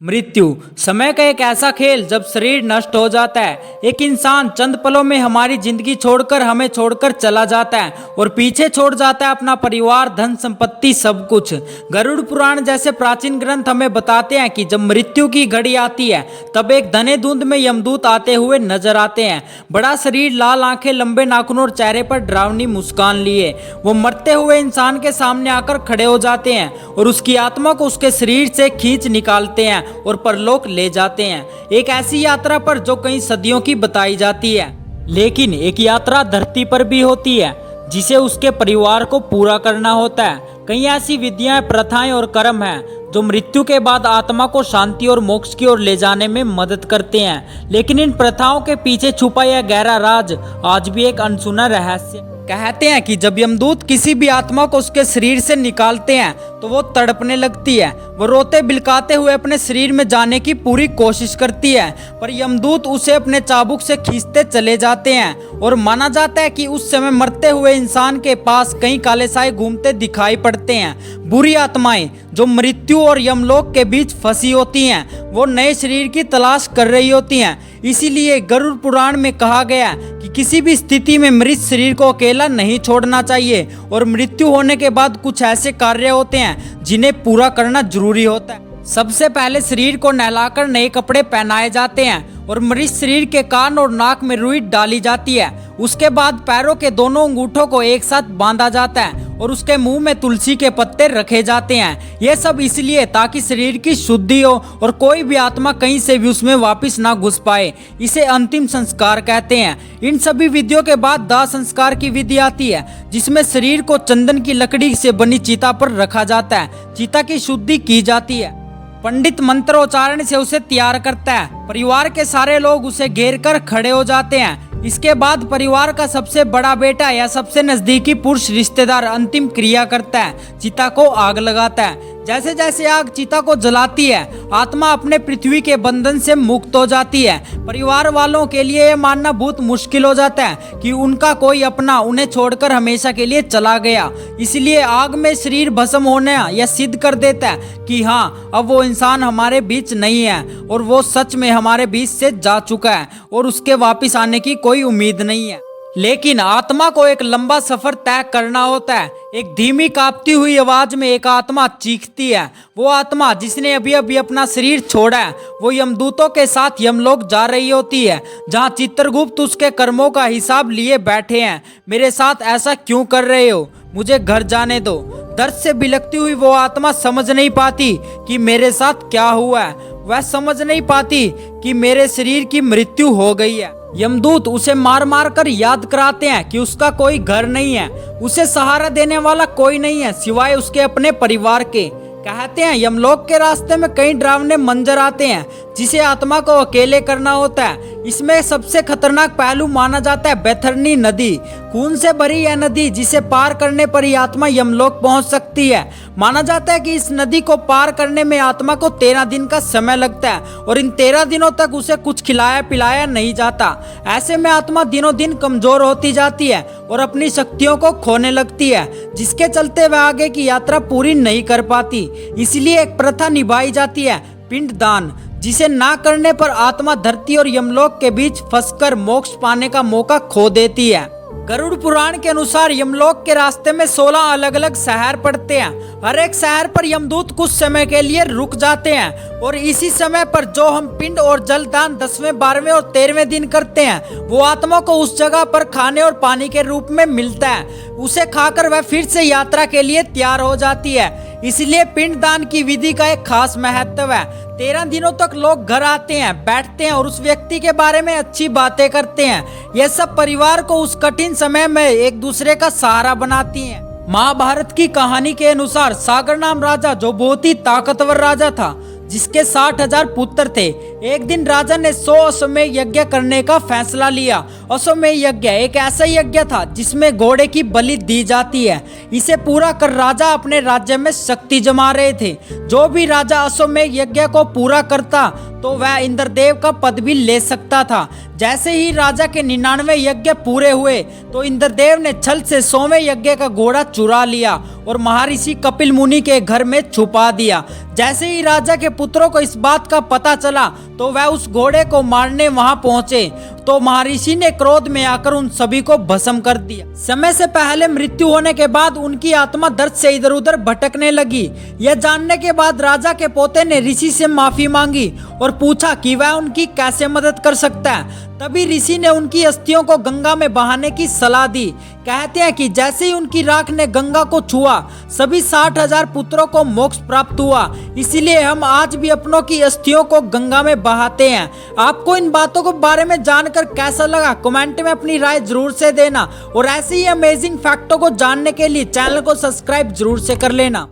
मृत्यु समय का एक ऐसा खेल जब शरीर नष्ट हो जाता है। एक इंसान चंद पलों में हमारी जिंदगी छोड़कर हमें छोड़कर चला जाता है और पीछे छोड़ जाता है अपना परिवार, धन संपत्ति, सब कुछ। गरुड़ पुराण जैसे प्राचीन ग्रंथ हमें बताते हैं कि जब मृत्यु की घड़ी आती है तब एक घने धुंध में यमदूत आते हुए नजर आते हैं। बड़ा शरीर, लाल आंखें, लंबे नाखून और चेहरे पर डरावनी मुस्कान लिए वो मरते हुए इंसान के सामने आकर खड़े हो जाते हैं और उसकी आत्मा को उसके शरीर से खींच निकालते हैं और परलोक ले जाते हैं। एक ऐसी यात्रा पर जो कई सदियों की बताई जाती है। लेकिन एक यात्रा धरती पर भी होती है जिसे उसके परिवार को पूरा करना होता है। कई ऐसी विधियां, प्रथाएं और कर्म हैं जो मृत्यु के बाद आत्मा को शांति और मोक्ष की ओर ले जाने में मदद करते हैं। लेकिन इन प्रथाओं के पीछे छुपा यह गहरा राज आज भी एक अनसुना रहस्य। कहते हैं कि जब यमदूत किसी भी आत्मा को उसके शरीर से निकालते हैं तो वो तड़पने लगती है। वो रोते बिलकाते हुए अपने शरीर में जाने की पूरी कोशिश करती है, पर यमदूत उसे अपने चाबुक से खींचते चले जाते हैं और माना जाता है कि उस समय मरते हुए इंसान के पास कई काले साए घूमते दिखाई पड़ते हैं। बुरी आत्माएं जो मृत्यु और यमलोक के बीच फंसी होती हैं, वो नए शरीर की तलाश कर रही होती हैं। इसीलिए गरुड़ पुराण में कहा गया कि किसी भी स्थिति में मृत शरीर को अकेला नहीं छोड़ना चाहिए और मृत्यु होने के बाद कुछ ऐसे कार्य होते हैं जिन्हें पूरा करना जरूरी होता है। सबसे पहले शरीर को नहलाकर नए कपड़े पहनाए जाते हैं और मृत शरीर के कान और नाक में रुई डाली जाती है। उसके बाद पैरों के दोनों अंगूठों को एक साथ बांधा जाता है और उसके मुंह में तुलसी के पत्ते रखे जाते हैं। यह सब इसलिए ताकि शरीर की शुद्धि हो और कोई भी आत्मा कहीं से भी उसमें वापस ना घुस पाए। इसे अंतिम संस्कार कहते हैं। इन सभी विधियों के बाद दाह संस्कार की विधि आती है, जिसमें शरीर को चंदन की लकड़ी से बनी चिता पर रखा जाता है। चिता की शुद्धि की जाती है। पंडित मंत्रोच्चारण से उसे तैयार करता है। परिवार के सारे लोग उसे घेर कर खड़े हो जाते हैं। इसके बाद परिवार का सबसे बड़ा बेटा या सबसे नजदीकी पुरुष रिश्तेदार अंतिम क्रिया करता है, चिता को आग लगाता है। जैसे जैसे आग चिता को जलाती है, आत्मा अपने पृथ्वी के बंधन से मुक्त हो जाती है। परिवार वालों के लिए यह मानना बहुत मुश्किल हो जाता है कि उनका कोई अपना उन्हें छोड़कर हमेशा के लिए चला गया। इसलिए आग में शरीर भस्म होने यह सिद्ध कर देता है कि हाँ, अब वो इंसान हमारे बीच नहीं है और वो सच में हमारे बीच से जा चुका है और उसके वापस आने की कोई उम्मीद नहीं है। लेकिन आत्मा को एक लंबा सफर तय करना होता है। एक धीमी कांपती हुई आवाज में एक आत्मा चीखती है। वो आत्मा जिसने अभी अभी अपना शरीर छोड़ा है, वो यमदूतों के साथ यमलोक जा रही होती है, जहां चित्रगुप्त उसके कर्मों का हिसाब लिए बैठे हैं। मेरे साथ ऐसा क्यों कर रहे हो? मुझे घर जाने दो। दर्द से बिलखती हुई वो आत्मा समझ नहीं पाती कि मेरे साथ क्या हुआ है। वह समझ नहीं पाती कि मेरे शरीर की मृत्यु हो गई है। यमदूत उसे मार मार कर याद कराते हैं कि उसका कोई घर नहीं है, उसे सहारा देने वाला कोई नहीं है सिवाय उसके अपने परिवार के। कहते हैं यमलोक के रास्ते में कई डरावने मंजर आते हैं जिसे आत्मा को अकेले करना होता है। इसमें सबसे खतरनाक पहलू माना जाता है बैतरणी नदी। खून से भरी यह नदी जिसे पार करने पर ही आत्मा यमलोक पहुंच सकती है। माना जाता है कि इस नदी को पार करने में आत्मा को 13 दिन का समय लगता है और इन 13 दिनों तक उसे कुछ खिलाया पिलाया नहीं जाता। ऐसे में आत्मा दिनों दिन कमजोर होती जाती है और अपनी शक्तियों को खोने लगती है, जिसके चलते वह आगे की यात्रा पूरी नहीं कर पाती। इसलिए एक प्रथा निभाई जाती है, पिंडदान, जिसे ना करने पर आत्मा धरती और यमलोक के बीच फंसकर मोक्ष पाने का मौका खो देती है। गरुड़ पुराण के अनुसार यमलोक के रास्ते में 16 अलग अलग शहर पड़ते हैं। हर एक शहर पर यमदूत कुछ समय के लिए रुक जाते हैं और इसी समय पर जो हम पिंड और जलदान 10वें, 12वें और 13वें दिन करते हैं, वो आत्मा को उस जगह पर खाने और पानी के रूप में मिलता है। उसे खाकर वह फिर से यात्रा के लिए तैयार हो जाती है। इसलिए पिंडदान की विधि का एक खास महत्व है। 13 दिनों तक लोग घर आते हैं, बैठते हैं और उस व्यक्ति के बारे में अच्छी बातें करते हैं। यह सब परिवार को उस कठिन समय में एक दूसरे का सहारा बनाती हैं। महाभारत की कहानी के अनुसार सागर नाम राजा, जो बहुत ही ताकतवर राजा था, जिसके 60,000 पुत्र थे, एक दिन राजा ने 100 अश्वमेध यज्ञ करने का फैसला लिया। अश्वमेध यज्ञ एक ऐसा यज्ञ था जिसमें घोड़े की बलि दी जाती है। इसे पूरा कर राजा अपने राज्य में शक्ति जमा रहे थे। जो भी राजा अश्वमेध यज्ञ को पूरा करता तो वह इंद्रदेव का पद भी ले सकता था। जैसे ही राजा के 99 यज्ञ पूरे हुए तो इंद्रदेव ने छल से 100वें यज्ञ का घोड़ा चुरा लिया और महर्षि कपिल मुनि के घर में छुपा दिया। जैसे ही राजा के पुत्रों को इस बात का पता चला तो वह उस घोड़े को मारने वहां पहुंचे तो महर्षि ने क्रोध में आकर उन सभी को भस्म कर दिया। समय से पहले मृत्यु होने के बाद उनकी आत्मा दर्द से इधर उधर भटकने लगी। यह जानने के बाद राजा के पोते ने ऋषि से माफी मांगी और पूछा कि वह उनकी कैसे मदद कर सकता है। तभी ऋषि ने उनकी अस्थियों को गंगा में बहाने की सलाह दी। कहते हैं कि जैसे ही उनकी राख ने गंगा को छुआ सभी 60,000 पुत्रों को मोक्ष प्राप्त हुआ। इसीलिए हम आज भी अपनों की अस्थियों को गंगा में बहाते हैं। आपको इन बातों के बारे में जानकर कैसा लगा कमेंट में अपनी राय जरूर से देना और ऐसे ही अमेजिंग फैक्टों को जानने के लिए चैनल को सब्सक्राइब जरूर से कर लेना।